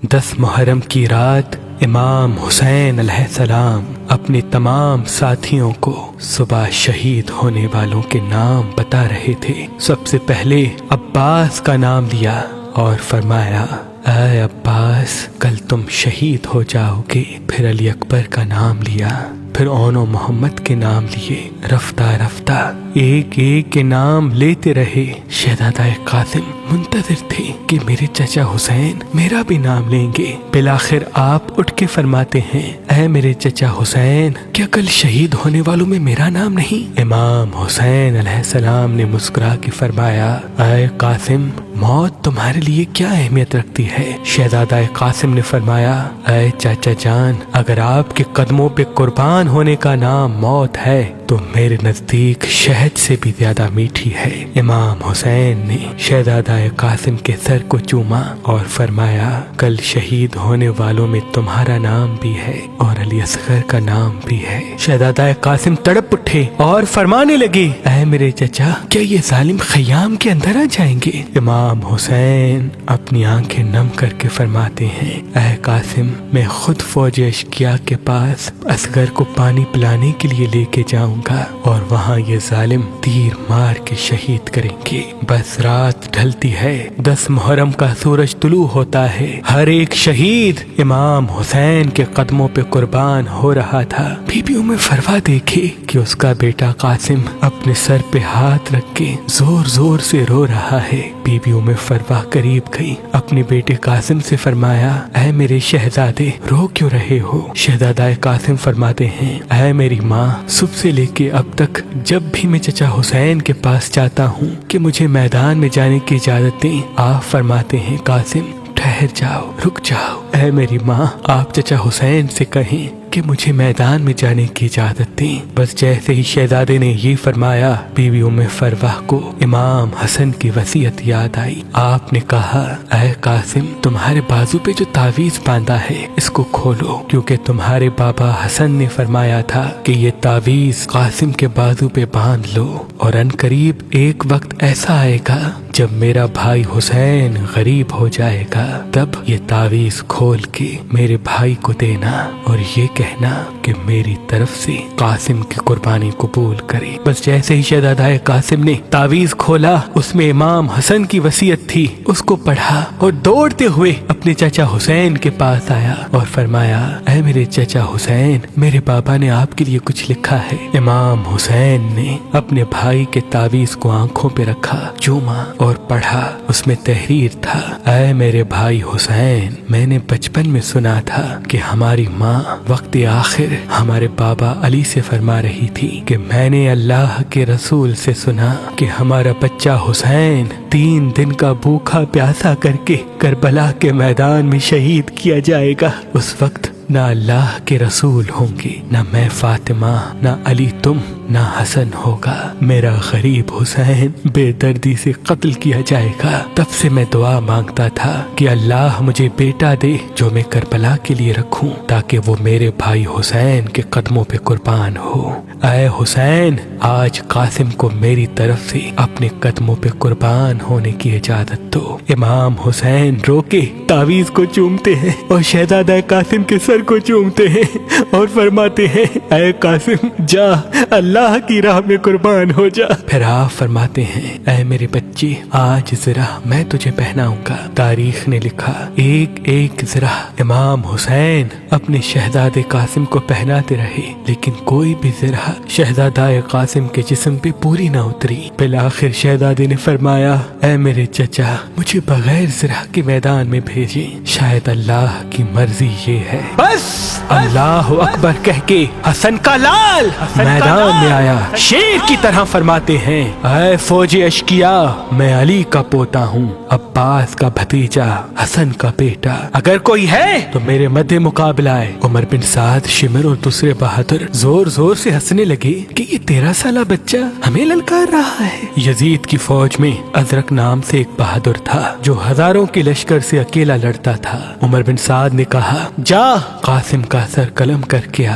10 محرم کی رات امام حسین علیہ السلام اپنے تمام ساتھیوں کو صبح شہید ہونے والوں کے نام بتا رہے تھے۔ سب سے پہلے عباس کا نام لیا اور فرمایا، اے عباس، کل تم شہید ہو جاؤ گے۔ پھر علی اکبر کا نام لیا، پھر اون و محمد کے نام لیے۔ رفتہ رفتہ ایک ایک کے نام لیتے رہے۔ شہزادہ قاسم منتظر تھے کہ میرے چچا حسین میرا بھی نام لیں گے۔ بالآخر آپ اٹھ کے فرماتے ہیں، اے میرے چچا حسین، کیا کل شہید ہونے والوں میں میرا نام نہیں؟ امام حسین علیہ السلام نے مسکرا کے فرمایا، اے قاسم، موت تمہارے لیے کیا اہمیت رکھتی ہے؟ شہزادہ قاسم نے فرمایا، اے چاچا جان، اگر آپ کے قدموں پہ قربان ہونے کا نام موت ہے تو میرے نزدیک شہد سے بھی زیادہ میٹھی ہے۔ امام حسین نے شہزادہ قاسم کے سر کو چوما اور فرمایا، کل شہید ہونے والوں میں تمہارا نام بھی ہے اور علی اصغر کا نام بھی ہے۔ شہزادہ قاسم تڑپ اٹھے اور فرمانے لگے، اے میرے چچا، کیا یہ ظالم خیام کے اندر آ جائیں گے؟ امام حسین اپنی آنکھیں نم کر کے فرماتے ہیں، اے قاسم، میں خود فوج اشقیا کے پاس اصغر کو پانی پلانے کے لیے لے کے جاؤں گا اور وہاں یہ ظالم تیر مار کے شہید کریں گے۔ بس رات ڈھلتی ہے، 10 محرم کا سورج طلوع ہوتا ہے۔ ہر ایک شہید امام حسین کے قدموں پہ قربان ہو رہا تھا۔ بی بی ام فروا دیکھے کہ اس کا بیٹا قاسم اپنے سر پہ ہاتھ رکھ کے زور زور سے رو رہا ہے۔ بی بی ام فروا قریب گئی، اپنے بیٹے قاسم سے فرمایا، اے میرے شہزادے، رو کیوں رہے ہو؟ شہزادہ قاسم فرماتے ہیں، اے میری ماں، صبح سے لے کے اب تک جب بھی میں چچا حسین کے پاس جاتا ہوں کہ مجھے میدان میں جانے کی اجازت دیں، آپ فرماتے ہیں، قاسم ٹھہر جاؤ، رک جاؤ۔ اے میری ماں، آپ چچا حسین سے کہیں کہ مجھے میدان میں جانے کی اجازت دیں۔ بس جیسے ہی شہزادے نے یہ فرمایا، بی بی ام فروا کو امام حسن کی وصیت یاد آئی۔ آپ نے کہا، اے قاسم، تمہارے بازو پہ جو تعویذ باندھا ہے اس کو کھولو، کیونکہ تمہارے بابا حسن نے فرمایا تھا کہ یہ تعویذ قاسم کے بازو پہ باندھ لو، اور ان قریب ایک وقت ایسا آئے گا جب میرا بھائی حسین غریب ہو جائے گا، تب یہ تعویذ کھول کے میرے بھائی کو دینا اور یہ کہنا کہ میری طرف سے قاسم کی قربانی قبول کرے۔ بس جیسے ہی شہزادہ قاسم نے تعویذ کھولا، اس میں امام حسن کی وصیت تھی، اس کو پڑھا اور دوڑتے ہوئے اپنے چچا حسین کے پاس آیا اور فرمایا، اے میرے چچا حسین، میرے بابا نے آپ کے لیے کچھ لکھا ہے۔ امام حسین نے اپنے بھائی کے تعویذ کو آنکھوں پہ رکھا، چوما اور پڑھا۔ اس میں تحریر تھا، اے میرے بھائی حسین، میں نے بچپن میں سنا تھا کہ ہماری ماں وقت آخر ہمارے بابا علی سے فرما رہی تھی کہ میں نے اللہ کے رسول سے سنا کہ ہمارا بچہ حسین 3 دن کا بھوکا پیاسا کر کے کربلا کے میدان میں شہید کیا جائے گا۔ اس وقت نہ اللہ کے رسول ہوں گے، نہ میں فاطمہ، نہ علی تم، نہ حسن ہوگا۔ میرا غریب حسین بے دردی سے قتل کیا جائے گا۔ تب سے میں دعا مانگتا تھا کہ اللہ مجھے بیٹا دے جو میں کربلا کے لیے رکھوں، تاکہ وہ میرے بھائی حسین کے قدموں پہ قربان ہو۔ اے حسین، آج قاسم کو میری طرف سے اپنے قدموں پہ قربان ہونے کی اجازت دو۔ امام حسین رو کے تعویذ کو چومتے ہیں اور شہزادہ قاسم کے سر کو چومتے ہیں اور فرماتے ہیں، اے قاسم، جا، اللہ کی راہ میں قربان ہو جا۔ پھر آپ فرماتے ہیں، اے میرے بچے، آج ذرا میں تجھے پہناؤں گا۔ تاریخ نے لکھا، ایک ایک ذرا امام حسین اپنے شہزادے قاسم کو پہناتے رہے، لیکن کوئی بھی ذرا شہزادہ قاسم کے جسم پہ پوری نہ اتری۔ بالآخر شہزادے نے فرمایا، اے میرے چچا، مجھے بغیر ذرا کے میدان میں بھیجیں، شاید اللہ کی مرضی یہ ہے۔ بس اللہ اکبر کہہ کے حسن کا لال میدان میں آیا۔ شیر کی طرح فرماتے ہیں، اے فوج اشقیا، میں علی کا پوتا ہوں، عباس کا بھتیجا، حسن کا بیٹا، اگر کوئی ہے تو میرے مد مقابلہ ہے۔ عمر بن سعد، شمر اور دوسرے بہادر زور زور سے ہنسنے لگے کہ یہ 13 سالہ بچہ ہمیں للکار رہا ہے۔ یزید کی فوج میں ازرق نام سے ایک بہادر تھا جو ہزاروں کے لشکر سے اکیلا لڑتا تھا۔ عمر بن سعد نے کہا، جا قاسم کا سر قلم کر کے آ۔